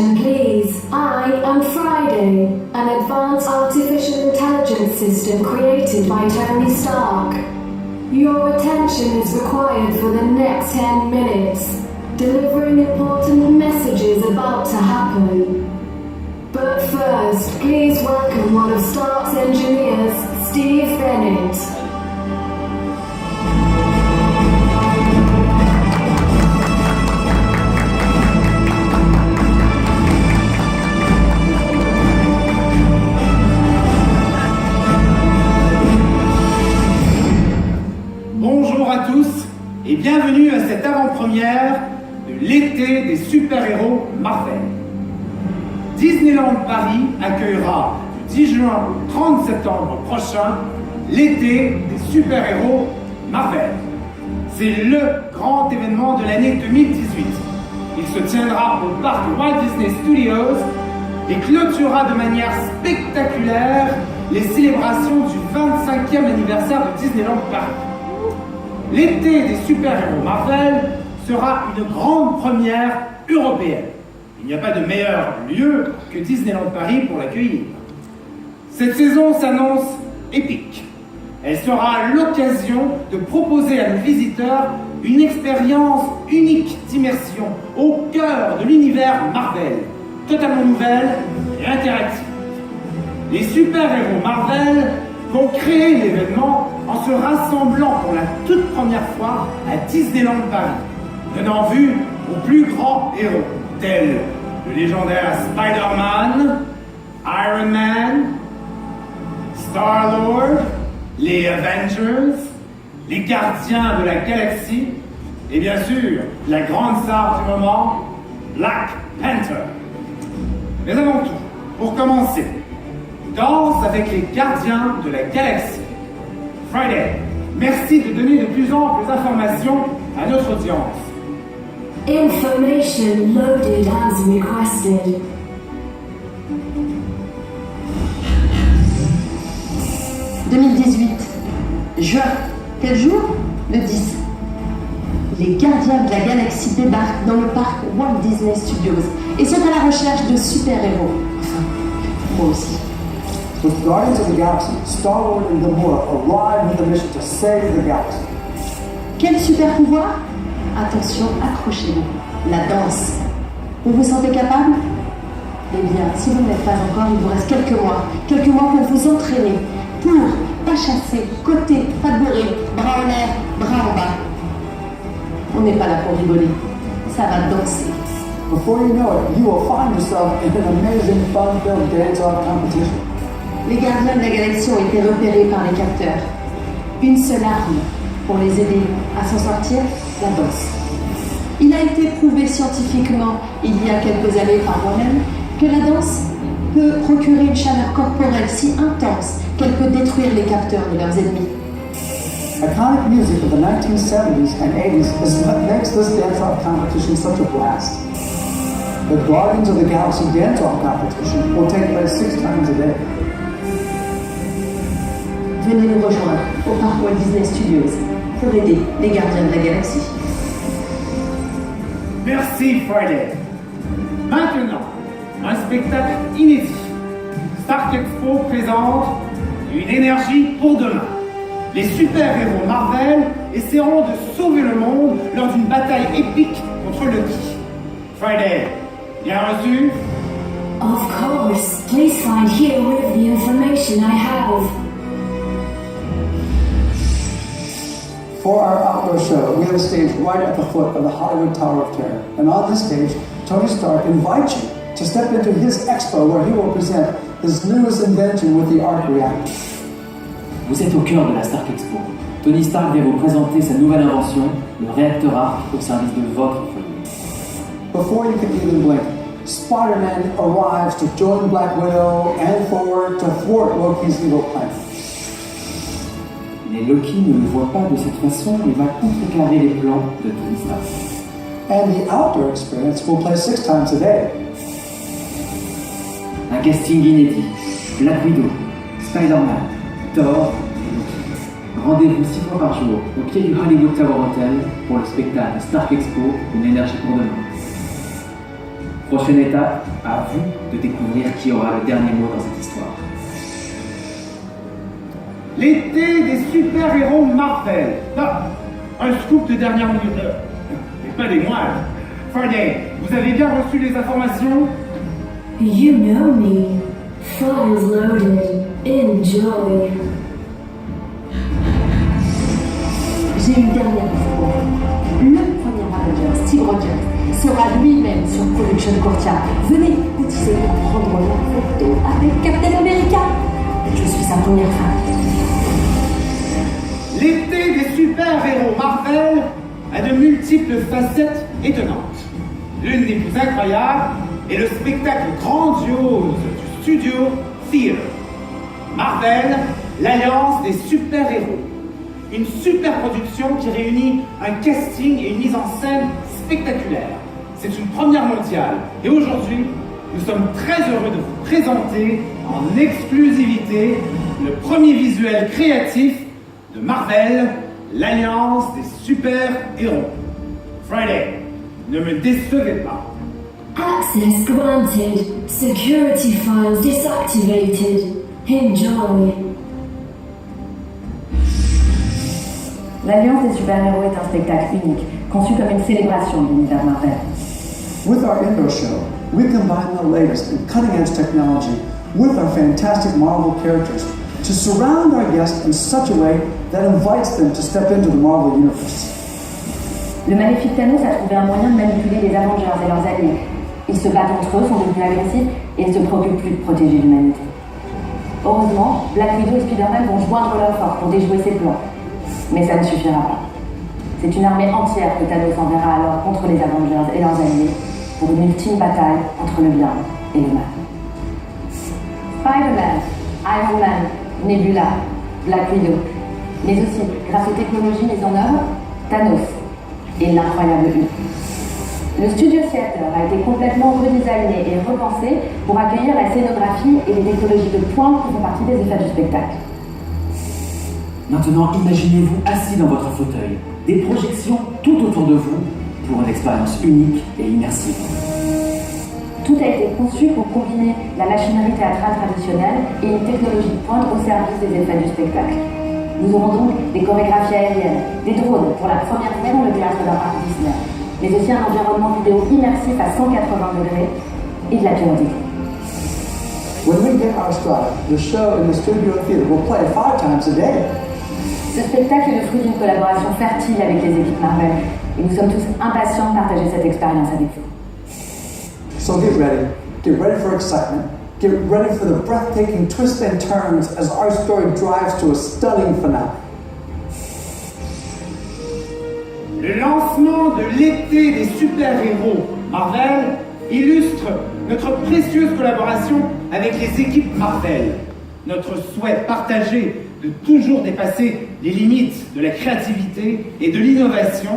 Attention please, I am Friday, an advanced artificial intelligence system created by Tony Stark. Your attention is required for the next 10 minutes, delivering important messages about to happen. But first, please welcome one of Stark's engineers, Steve Bennett. Bonjour à tous et bienvenue à cette avant-première de l'été des super-héros Marvel. Disneyland Paris accueillera du 10 juin au 30 septembre prochain l'été des super-héros Marvel. C'est le grand événement de l'année 2018. Il se tiendra au parc Walt Disney Studios et clôturera de manière spectaculaire les célébrations du 25e anniversaire de Disneyland Paris. L'été des super-héros Marvel sera une grande première européenne. Il n'y a pas de meilleur lieu que Disneyland Paris pour l'accueillir. Cette saison s'annonce épique. Elle sera l'occasion de proposer à nos visiteurs une expérience unique d'immersion au cœur de l'univers Marvel, totalement nouvelle et interactive. Les super-héros Marvel vont créer l'événement en se rassemblant pour la toute première fois à Disneyland Paris, donnant vue aux plus grands héros, tels le légendaire Spider-Man, Iron Man, Star-Lord, les Avengers, les Gardiens de la Galaxie, et bien sûr, la grande star du moment, Black Panther. Mais avant tout, pour commencer, danse avec les Gardiens de la Galaxie. Friday, merci de donner de plus amples informations à notre audience. Information loaded as requested. « 2018, juin. Quel jour ? Le 10. Les Gardiens de la Galaxie débarquent dans le parc Walt Disney Studios et sont à la recherche de super-héros. Enfin, moi aussi. With Guardians of the Galaxy, Star-Lord and Gamora arrive with a mission to save the galaxy. Quel super-pouvoir ? Attention, accrochez-vous. La danse. Vous vous sentez capable ? Eh bien, si vous ne l'êtes pas encore, il vous reste quelques mois pour vous entraîner, pour pas chasser, côté, pas de bourré, bras en l'air, bras en bas. On n'est pas là pour rigoler, ça va danser. Before you know it, you will find yourself in an amazing fun-filled dance-off competition. Les Gardiens de la Galaxie ont été repérés par les capteurs. Une seule arme pour les aider à s'en sortir, la danse. Il a été prouvé scientifiquement, il y a quelques années par moi-même, que la danse peut procurer une chaleur corporelle si intense qu'elle peut détruire les capteurs de leurs ennemis. Iconic music of the 1970s and 80s is what makes this dance-off competition such a blast. The Guardians of the Galaxy dance-off competition will take place 6 times a day. Venez nous rejoindre au parc Walt Disney Studios pour aider les Gardiens de la Galaxie. Merci Friday. Maintenant, un spectacle inédit. Stark Expo présente une énergie pour demain. Les super-héros Marvel essaieront de sauver le monde lors d'une bataille épique contre Loki. Friday, bien reçu? Of course, please find here with the information I have. For our outdoor show, we have a stage right at the foot of the Hollywood Tower of Terror. And on this stage, Tony Stark invites you to step into his expo where he will present his newest invention with the Arc Reactor. Vous êtes au cœur de la Stark Expo. Tony Stark vient vous présenter sa nouvelle invention, le réacteur Arc, au service de votre foyer. Before you can even blink, Spider-Man arrives to join Black Widow and Thor to thwart Loki's evil plan. Mais Loki ne le voit pas de cette façon et va contrecarrer les plans de Tony Stark. And the outdoor experience will play 6 times a day. Un casting inédit. Black Widow, Spider-Man, Thor et Loki. Rendez-vous 6 fois par jour au pied du Hollywood Tower Hotel pour le spectacle Stark Expo, une énergie pour demain. Prochaine étape, à vous de découvrir qui aura le dernier mot dans cette histoire. L'été des super-héros Marvel. Non, un scoop de dernière minute. Mais pas des moindres. Friday, vous avez bien reçu les informations? You know me. Files loaded. Enjoy. J'ai une dernière info pour vous. Le premier Avenger, Steve Rogers, sera lui-même sur Production Courtia. Venez, cotiser pour prendre la photo avec Captain America. Je suis sa première fan. L'été des super-héros Marvel a de multiples facettes étonnantes. L'une des plus incroyables est le spectacle grandiose du studio Theater. Marvel, l'alliance des super-héros. Une super production qui réunit un casting et une mise en scène spectaculaire. C'est une première mondiale. Et aujourd'hui, nous sommes très heureux de vous présenter en exclusivité le premier visuel créatif de Marvel, l'alliance des super-héros. Friday, ne me décevez pas. Access granted. Security files deactivated. Enjoy. L'Alliance des super-héros est un spectacle unique, conçu comme une célébration de l'univers Marvel. With our Indo show, we combine the latest in cutting-edge technology with our fantastic Marvel characters to surround our guests in such a way that invites them to step into the Marvel universe. Le maléfique Thanos a trouvé un moyen de manipuler les Avengers et leurs alliés. Ils se battent entre eux, sont devenus agressifs et ne se préoccupent plus de protéger l'humanité. Heureusement, Black Widow et Spider-Man vont joindre leurs forces pour déjouer ses plans. Mais ça ne suffira pas. C'est une armée entière que Thanos enverra alors contre les Avengers et leurs alliés pour une ultime bataille entre le bien et le mal. Spider-Man, Iron Man, Nebula, Black Widow, mais aussi, grâce aux technologies mises en œuvre, Thanos et l'incroyable Hulk. Le studio Theater a été complètement redesigné et repensé pour accueillir la scénographie et les technologies de pointe qui font partie des effets du spectacle. Maintenant, imaginez-vous assis dans votre fauteuil, des projections tout autour de vous pour une expérience unique et immersive. Tout a été conçu pour combiner la machinerie théâtrale traditionnelle et une technologie de pointe au service des effets du spectacle. Nous aurons donc des chorégraphies aériennes, des drones pour la première fois dans le théâtre d'un parc Disney, mais aussi un environnement vidéo immersif à 180 degrés et de la pyrotechnie. When we get our stride, the show in the studio theater will play 5 times a day. Ce spectacle est le fruit d'une collaboration fertile avec les équipes Marvel et nous sommes tous impatients de partager cette expérience avec vous. So get ready for excitement, get ready for the breathtaking twists and turns as our story drives to a stunning finale. Le lancement de l'été des super-héros Marvel illustre notre précieuse collaboration avec les équipes Marvel. Notre souhait partagé de toujours dépasser les limites de la créativité et de l'innovation,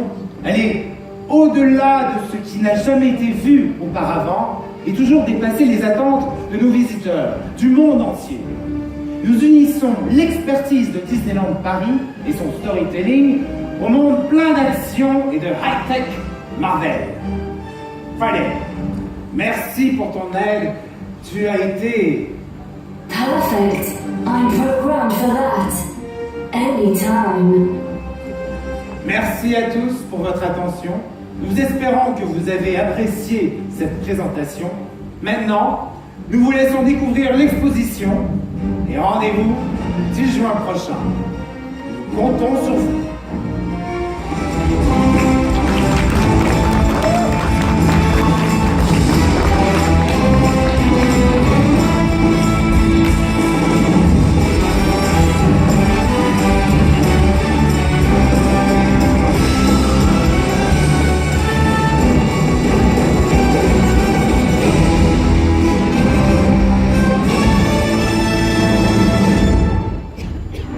aller au-delà de ce qui n'a jamais été vu auparavant et toujours dépasser les attentes de nos visiteurs du monde entier. Nous unissons l'expertise de Disneyland Paris et son storytelling au monde plein d'action et de high-tech Marvel. Friday, merci pour ton aide. Tu as été... Perfect. I'm programmed for that. Anytime. Merci à tous pour votre attention. Nous espérons que vous avez apprécié cette présentation. Maintenant, nous vous laissons découvrir l'exposition et rendez-vous 10 juin prochain. Nous comptons sur vous.